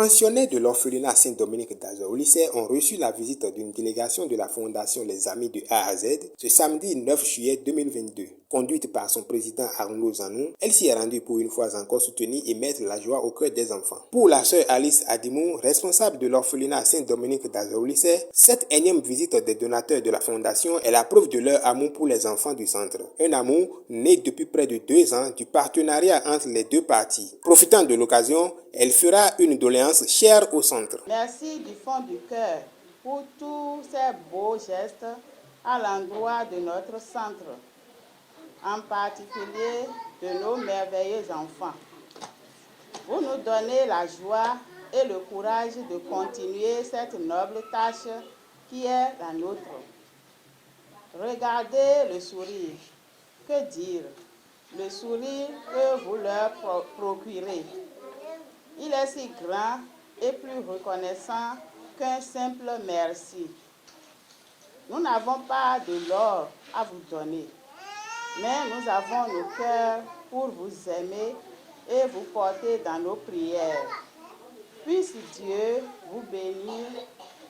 pensionnés de l'orphelinat Saint-Dominique d'Azur au lycée ont reçu la visite d'une délégation de la Fondation Les Amis de A à Z ce samedi 9 juillet 2022. Conduite par son président Arnaud Zanou, elle s'y est rendue pour une fois encore soutenir et mettre la joie au cœur des enfants. Pour la sœur Alice Adimou, responsable de l'orphelinat Saint-Dominique d'Azur au lycée, cette énième visite des donateurs de la Fondation est la preuve de leur amour pour les enfants du centre. Un amour né depuis près de 2 ans du partenariat entre les deux parties. Profitant de l'occasion, elle fera une doléance chère au centre. Merci du fond du cœur pour tous ces beaux gestes à l'endroit de notre centre, en particulier de nos merveilleux enfants. Vous nous donnez la joie et le courage de continuer cette noble tâche qui est la nôtre. Regardez le sourire. Que dire? Le sourire que vous leur procurez. Il est si grand et plus reconnaissant qu'un simple merci. Nous n'avons pas de l'or à vous donner, mais nous avons nos cœurs pour vous aimer et vous porter dans nos prières. Puisse Dieu vous bénir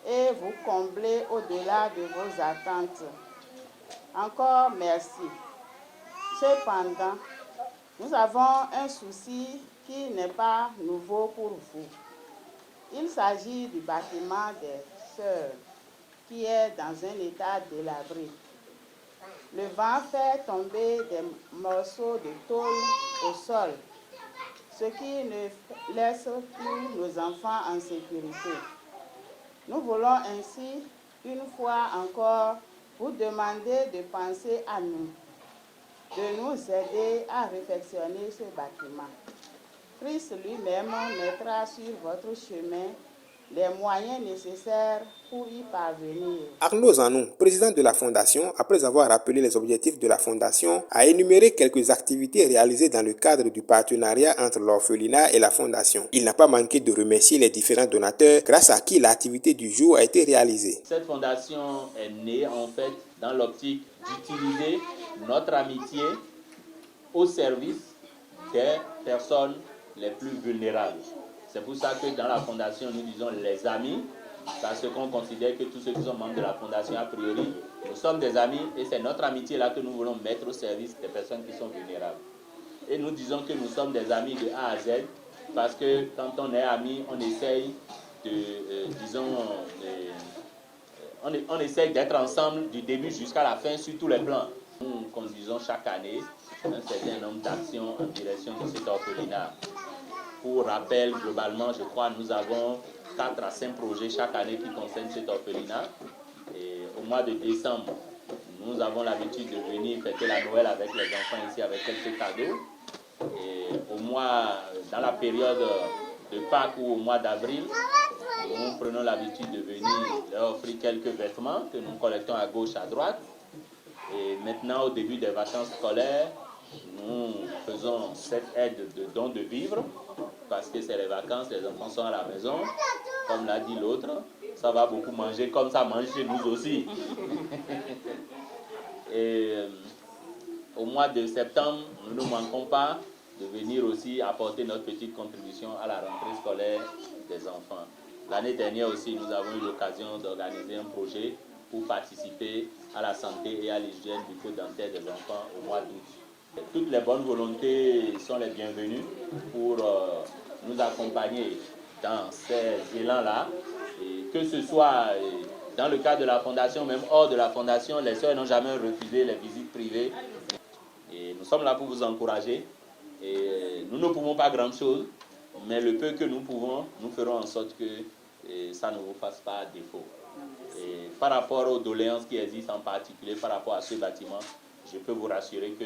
et vous combler au-delà de vos attentes. Encore merci. Cependant, nous avons un souci qui n'est pas nouveau pour vous. Il s'agit du bâtiment des sœurs qui est dans un état délabré. Le vent fait tomber des morceaux de tôle au sol, ce qui ne laisse plus nos enfants en sécurité. Nous voulons ainsi, une fois encore, vous demander de penser à nous, de nous aider à réfectionner ce bâtiment. Christ lui-même mettra sur votre chemin les moyens nécessaires pour y parvenir. Arnaud Zanou, président de la Fondation, après avoir rappelé les objectifs de la Fondation, a énuméré quelques activités réalisées dans le cadre du partenariat entre l'orphelinat et la Fondation. Il n'a pas manqué de remercier les différents donateurs grâce à qui l'activité du jour a été réalisée. Cette fondation est née en fait dans l'optique d'utiliser notre amitié au service des personnes les plus vulnérables. C'est pour ça que dans la fondation, nous disons les amis, parce qu'on considère que tous ceux qui sont membres de la fondation, a priori, nous sommes des amis et c'est notre amitié là que nous voulons mettre au service des personnes qui sont vulnérables. Et nous disons que nous sommes des amis de A à Z, parce que quand on est amis, on essaye on essaye d'être ensemble du début jusqu'à la fin sur tous les plans. Nous conduisons chaque année un certain nombre d'actions en direction de cet orphelinat. Pour rappel, globalement, je crois nous avons 4 à 5 projets chaque année qui concernent cet orphelinat. Et au mois de décembre, nous avons l'habitude de venir fêter la Noël avec les enfants ici avec quelques cadeaux. Et dans la période de Pâques ou au mois d'avril, nous prenons l'habitude de venir leur offrir quelques vêtements que nous collectons à gauche, à droite. Et maintenant, au début des vacances scolaires, nous faisons cette aide de don de vivres parce que c'est les vacances, les enfants sont à la maison. Comme l'a dit l'autre, ça va beaucoup manger comme ça mange chez nous aussi. Et au mois de septembre, nous ne manquons pas de venir aussi apporter notre petite contribution à la rentrée scolaire des enfants. L'année dernière aussi, nous avons eu l'occasion d'organiser un projet pour participer à la santé et à l'hygiène du bucco dentaire des enfants au mois d'août. Toutes les bonnes volontés sont les bienvenues pour nous accompagner dans ces élans-là. Que ce soit dans le cadre de la fondation, même hors de la fondation, les sœurs n'ont jamais refusé les visites privées. Et nous sommes là pour vous encourager. Et nous ne pouvons pas grand-chose, mais le peu que nous pouvons, nous ferons en sorte que ça ne vous fasse pas défaut. Et par rapport aux doléances qui existent, en particulier par rapport à ce bâtiment, je peux vous rassurer que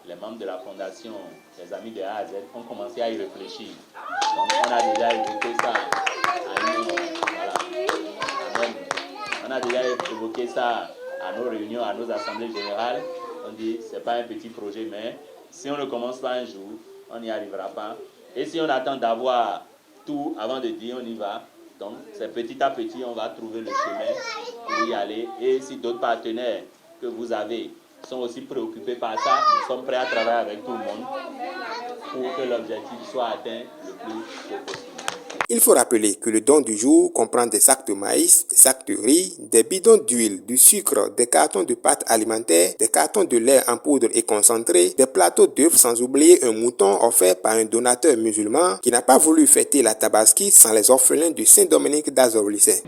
les membres de la fondation, les amis de A à Z, ont commencé à y réfléchir. Donc on a déjà évoqué ça on a déjà évoqué ça à nos réunions, à nos assemblées générales. On dit c'est pas un petit projet, mais si on ne commence pas un jour, on n'y arrivera pas. Et si on attend d'avoir tout avant de dire on y va, donc c'est petit à petit on va trouver le chemin pour y aller. Et si d'autres partenaires que vous avez sont aussi préoccupés par ça, nous sommes prêts à travailler avec tout le monde pour que l'objectif soit atteint le plus tôt possible. Il faut rappeler que le don du jour comprend des sacs de maïs, des sacs de riz, des bidons d'huile, du sucre, des cartons de pâtes alimentaires, des cartons de lait en poudre et concentré, des plateaux d'œufs, sans oublier un mouton offert par un donateur musulman qui n'a pas voulu fêter la Tabaski sans les orphelins du Saint-Dominique d'Azur-Lycée.